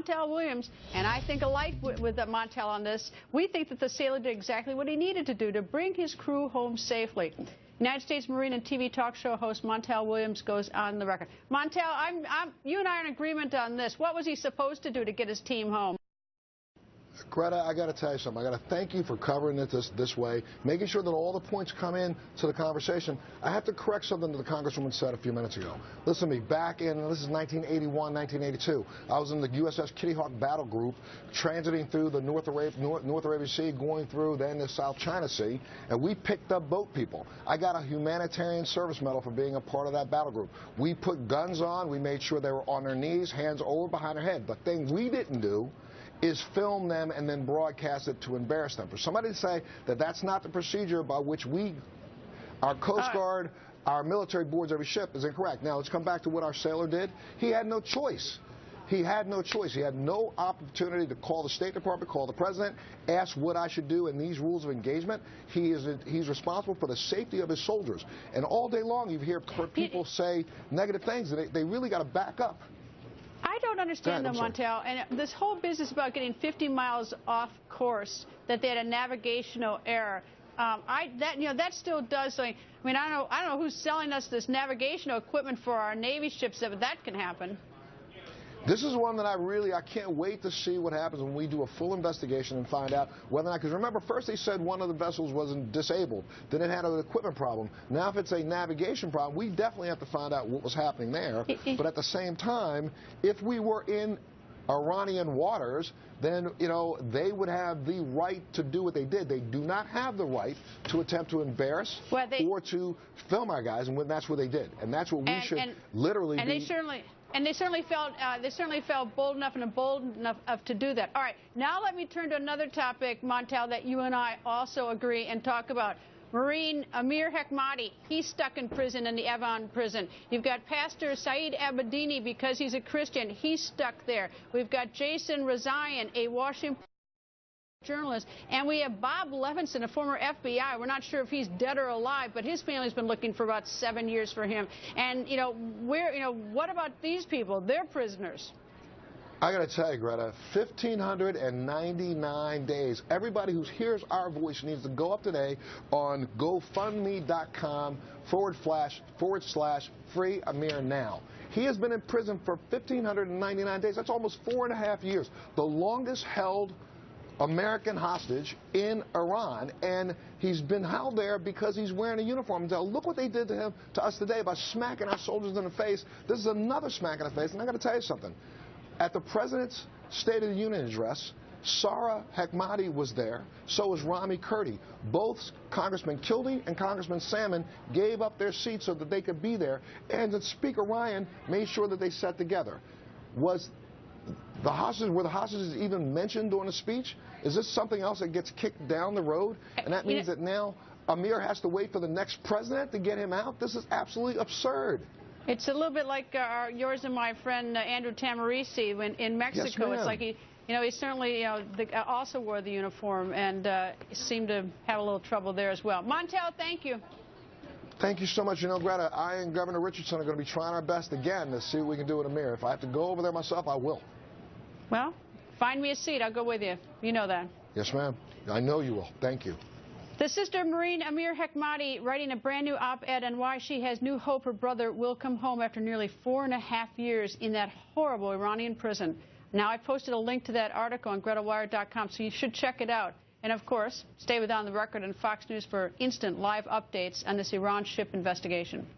Montel Williams, and I think alike with Montel on this. We think that the sailor did exactly what he needed to do to bring his crew home safely. United States Marine and TV talk show host Montel Williams goes on the record. Montel, you and I are in agreement on this. What was he supposed to do to get his team home? Greta, I got to tell you something. I got to thank you for covering it this way, making sure that all the points come in to the conversation. I have to correct something that the Congresswoman said a few minutes ago. Listen to me. Back in, this is 1981, 1982, I was in the USS Kitty Hawk battle group, transiting through the North Arabian Sea, going through then the South China Sea, and we picked up boat people. I got a humanitarian service medal for being a part of that battle group. We put guns on. We made sure they were on their knees, hands over behind their head. The thing we didn't do is film them and then broadcast it to embarrass them. For somebody to say that that's not the procedure by which our Coast Guard, our military boards every ship is incorrect. Now, let's come back to what our sailor did. He had no choice. He had no choice. He had no opportunity to call the State Department, call the President, ask what I should do in these rules of engagement. He's responsible for the safety of his soldiers. And all day long you hear people say negative things, and they really got to back up. I don't understand them, Montel, and this whole business about getting 50 miles off course, that they had a navigational error. That still does something. I mean, I don't know who's selling us this navigational equipment for our Navy ships that can happen. This is one that I can't wait to see what happens when we do a full investigation and find out whether or not, because remember, first they said one of the vessels wasn't disabled, then it had an equipment problem. Now if it's a navigation problem, we definitely have to find out what was happening there. But at the same time, if we were in Iranian waters, then, they would have the right to do what they did. They do not have the right to attempt to embarrass or to film our guys, and that's what they did. And that's what we should literally be. And they certainly felt bold enough to do that. All right, now let me turn to another topic, Montel, that you and I also agree and talk about. Marine Amir Hekmati, he's stuck in prison in the Evin prison. You've got Pastor Saeed Abedini, because he's a Christian, he's stuck there. We've got Jason Rezaian, a Washington journalist, and we have Bob Levinson, a former FBI. We're not sure if he's dead or alive, but his family's been looking for about 7 years for him. And what about these people? They're prisoners. I got to tell you, Greta, 1,599 days. Everybody who hears our voice needs to go up today on GoFundMe.com/free Amir now. He has been in prison for 1,599 days. That's almost 4.5 years, the longest held American hostage in Iran, and he's been held there because he's wearing a uniform. Now, look what they did to us today by smacking our soldiers in the face. This is another smack in the face, and I got to tell you something. At the President's State of the Union address, Sarah Hekmati was there. So was Rami Kurdi. Both Congressman Kildee and Congressman Salmon gave up their seats so that they could be there, and that Speaker Ryan made sure that they sat together. Were the hostages even mentioned during the speech? Is this something else that gets kicked down the road? And that means that now Amir has to wait for the next president to get him out? This is absolutely absurd. It's a little bit like yours and my friend Andrew Tamarisi in Mexico. Yes, it's like he certainly also wore the uniform and seemed to have a little trouble there as well. Montel, thank you. Thank you so much. Greta, I and Governor Richardson are going to be trying our best again to see what we can do with Amir. If I have to go over there myself, I will. Well, find me a seat. I'll go with you. You know that. Yes, ma'am. I know you will. Thank you. The sister Marine Amir Hekmati writing a brand new op-ed on why she has new hope her brother will come home after nearly 4.5 years in that horrible Iranian prison. Now, I posted a link to that article on GretaWire.com, so you should check it out. And, of course, stay with On the Record and Fox News for instant live updates on this Iran ship investigation.